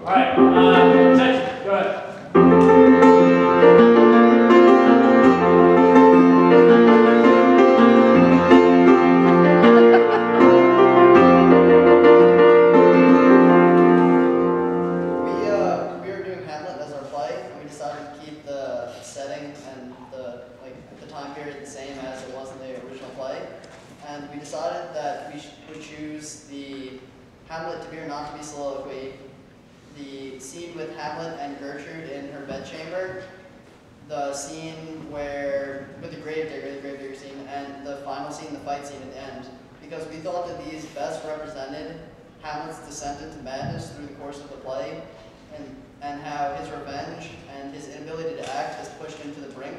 Alright, attention, go ahead. We were doing Hamlet as our play, and we decided to keep the setting and the time period the same as it was in the original play. And we decided that we would choose the Hamlet to Be or Not to Be soliloquy, the scene with Hamlet and Gertrude in her bedchamber, the scene with the gravedigger scene, and the final scene, the fight scene at the end, because we thought that these best represented Hamlet's descent into madness through the course of the play, and how his revenge and his inability to act is pushed him to the brink,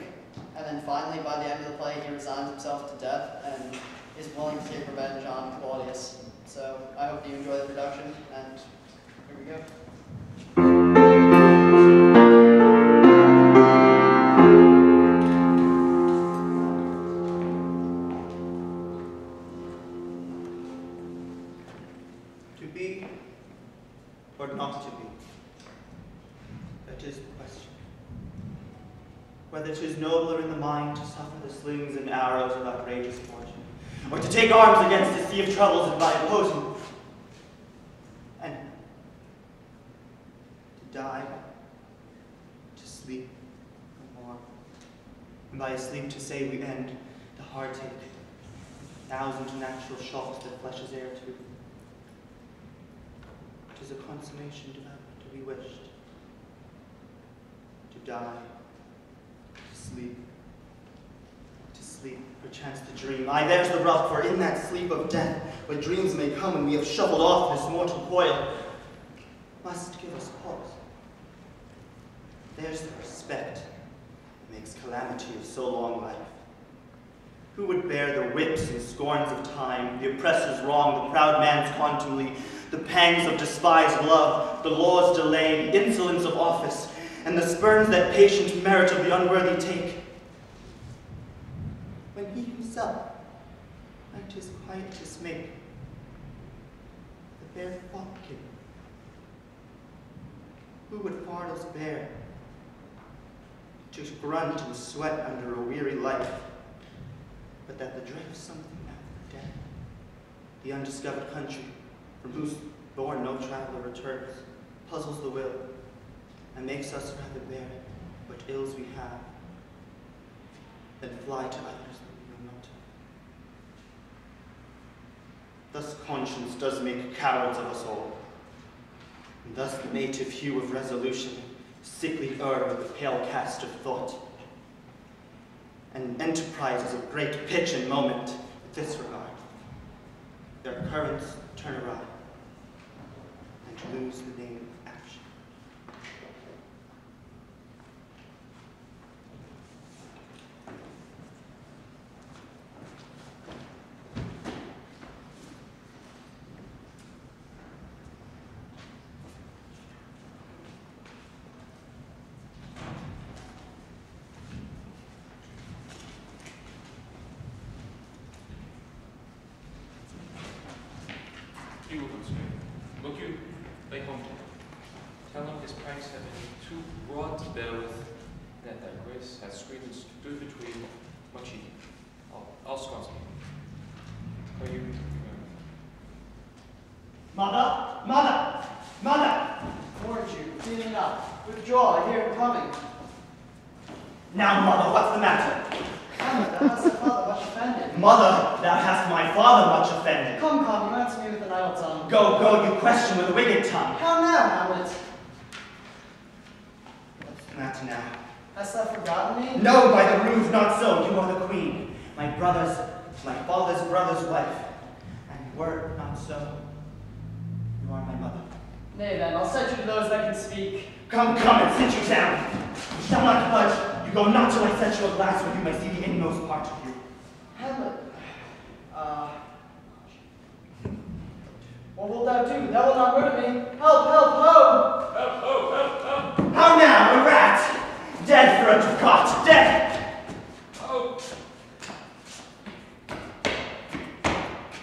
and then finally, by the end of the play, he resigns himself to death and is willing to take revenge on Claudius. So I hope you enjoy the production, and here we go. To be or not to be? That is the question. Whether 'tis nobler in the mind to suffer the slings and arrows of outrageous fortune, or to take arms against a sea of troubles and by opposing, and to die, to sleep no more, and by a sleep to say we end the heartache, 1,000 natural shocks that flesh is heir to. 'Tis a consummation devout to be wished, to die, to sleep, perchance to dream. Aye, there's the rub, for in that sleep of death, where dreams may come and we have shuffled off this mortal coil, must give us pause. There's the respect that makes calamity of so long life. Who would bear the whips and scorns of time, the oppressor's wrong, the proud man's contumely, the pangs of despised love, the law's delay, the insolence of office, and the spurns that patient merit of the unworthy take, when he himself might his quiet dismay the bare thought give? Who would fardels bear to grunt and sweat under a weary life, but that the dread of something after death, the undiscovered country, from whose bourne no traveler returns, puzzles the will, and makes us rather bear what ills we have, than fly to others that we know not. Thus conscience does make cowards of us all, and thus the native hue of resolution, sickly with the pale cast of thought, and enterprises of great pitch and moment with disregard, their currents turn awry, and lose the name of action. You will constrain. Look you, they home to him. Tell him his pranks have been too broad to bear with, that thy grace hath screened and stood between much evil. I'll sconce me. Are you? Mother! Mother! Mother! Warned you, cleaning up. Withdraw, I hear him coming. Now, mother, what's the matter? Hamlet, thou hast thy father much offended. Mother, thou hast my father much offended. Come, you answer me with an idle tongue. Go, you question with a wicked tongue. How now, Hamlet? What's the matter now? Hast thou forgotten me? No, by the rules, not so. You are the queen, my father's brother's wife. And were it not so, you are my mother. Nay then, I'll set you to those that can speak. Come, and sit you down. You shall not budge. You go not till I set you a glass where you may see the inmost part of you. Hamlet, what wilt thou do? Thou wilt not murder me. Help, ho! Help, help! How now, a rat? Dead for a ducat, dead! Oh!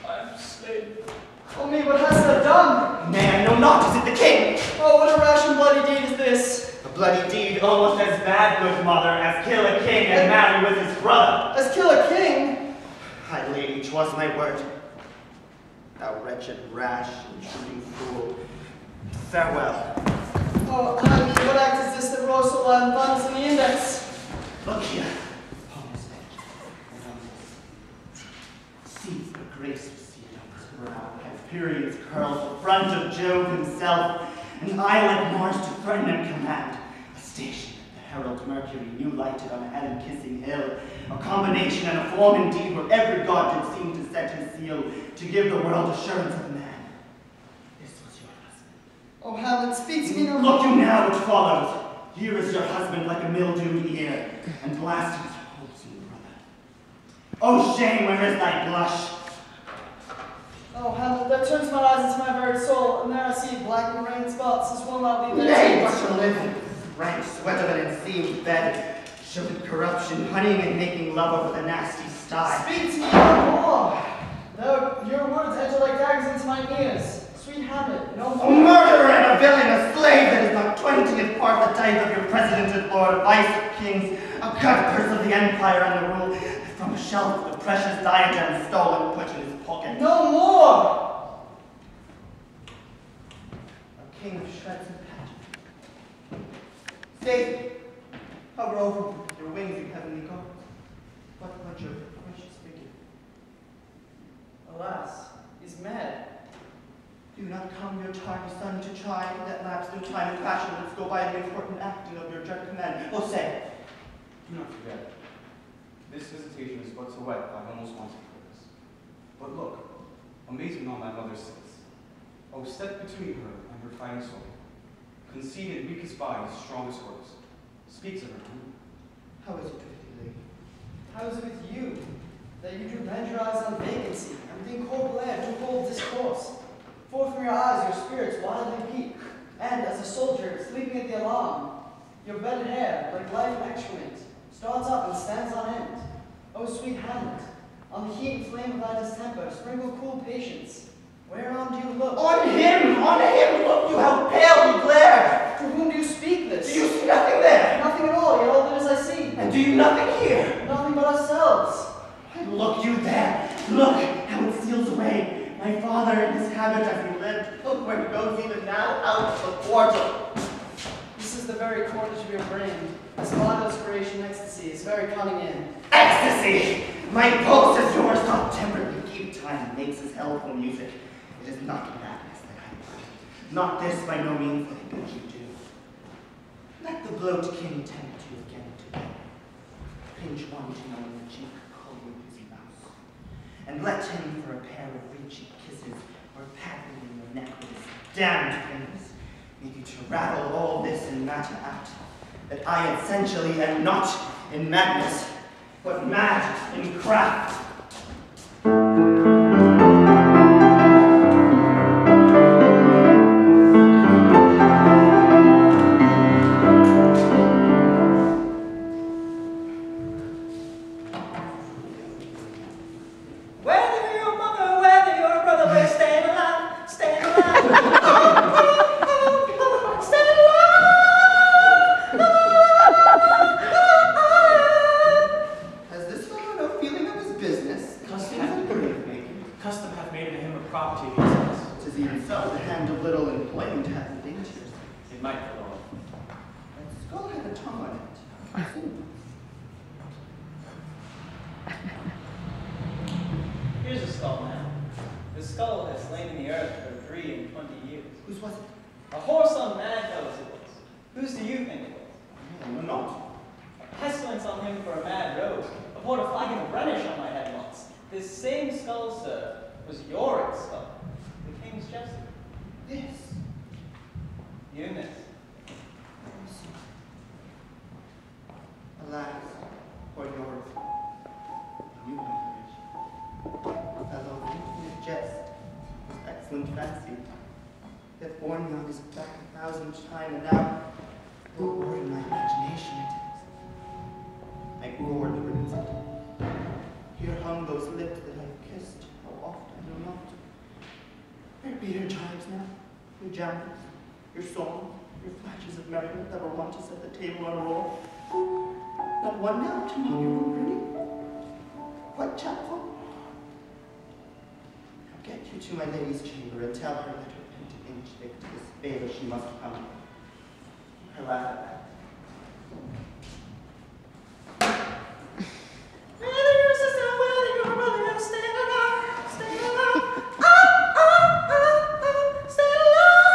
I'm slain. Oh me, what hast thou done? Nay, I know not. Is it the king? Oh, what a rash A bloody deed almost as bad, good mother, as kill a king and marry with his brother. As kill a king? High lady, 'twas my word. Thou wretched, rash, intruding fool. Farewell. Oh, I mean, what act is this that roars so loud and thunders in the index? Look here, upon his neck, around this. See the grace we see on his brow, have periods curled, the front of Jove himself, an eye like Mars to threaten and command, a station the herald Mercury new lighted on a heaven-kissing hill, a combination and a form indeed where every god did seem to set his seal, to give the world assurance of man. This was your husband. Oh, Hamlet, speak to me no Look more. you now what follows. Here is your husband like a mildewed ear, and blasted with your wholesome brother. Oh shame, where is thy blush? Oh, Hamlet, that turns my eyes into my very soul, and there I see black and rain spots as will not leave their Nay, tears. but to live, rank sweat of an enseamed bed, showed corruption, honeying and making love over the nasty sty. Speak to me no more. Though your words enter like daggers into my ears. Sweet Hamlet, no A more. murderer and a villain, a slave that is not 20th part the type of your president and lord, vice of kings, a cutpurse of the empire and the rule, that from a shelf the precious diadem stolen put in his pocket. No more. A king of shreds and patches. Stay, hover over with your wings, you heavenly gods. What your gracious figure? Alas, he's mad. Do not come your tardy son to chide that lapse through time and passion let's go by the important acting of your dread command. Oh, say. Do not forget, this visitation is but to whet thy almost wanted purpose. But look, amazement on thy mother's sins. O step between her and her fine soul. Conceited, weakest body, strongest words. Speaks of her. How is it with you, lady? How is it with you, that you do bend your eyes on vacancy, and think cold glare, do cold discourse? Forth from your eyes your spirits wildly peep, and as a soldier sleeping at the alarm, your bedded hair, like life excrement, starts up and stands on end. O sweet Hamlet, on the heat and flame of thy distemper, sprinkle cool patience. Whereon do you look? On him, look you, how pale he glares! To whom do you speak this? Do you see nothing there? Nothing at all, yet all that is I see. And do you nothing here? Nothing but ourselves. Look you there, look how it steals away. My father in his habit as he lived, look where he goes even now, out of the portal. This is the very cordage of your brain. This wild inspiration ecstasy is very cunning in. Ecstasy! My pulse is yours, not temperately keep time, makes his hellful music. It is not madness that I want. Not this by no means that I bid you do. Let the bloat king tempt you again today. Pinch one to know in the cheek, call you his mouse. And let him for a pair of reachy kisses, or pat me in the neck with his damned fingers, maybe to rattle all this in matter out, that I essentially am not in madness, but mad in craft. Whether your mother, whether your brother, we're staying alive, staying alive. Staying alive. Has this fellow no feeling of his business? Custom He's a hath, grave maker. custom hath made him a property of his. Tis even so, the hand of little employment hath dangers. It might go on. That skull had a tongue on it. Here's a skull now. The skull has lain in the earth for 3 and 20 years. Whose was it? A horse on mad nose it was. Whose do you think it was? No, not. A pestilence on him for a mad rose. A poured a flagon of Rhenish on my head once. This same skull, sir, was Yorick's skull, the king's jester. Yes. Eunice. Alas, poor yours. You have courage. Fellow infinite jest, with excellent fancy, yet born young is back 1,000 times, and now, who word in my imagination it is. I gored the ribbons of it. Here hung those lips that I've kissed, how oft I know not. Where be your chimes now, your jammers, your song, Your flashes of merriment that were wont to set the table on a roll. Not one now to mock your own brooding. What chapful? I'll get you to my lady's chamber and tell her that her penitent image to this favor she must come. Her laugh at that. Whether your sister, whether your brother, stay alive, stay alive. Stay alive.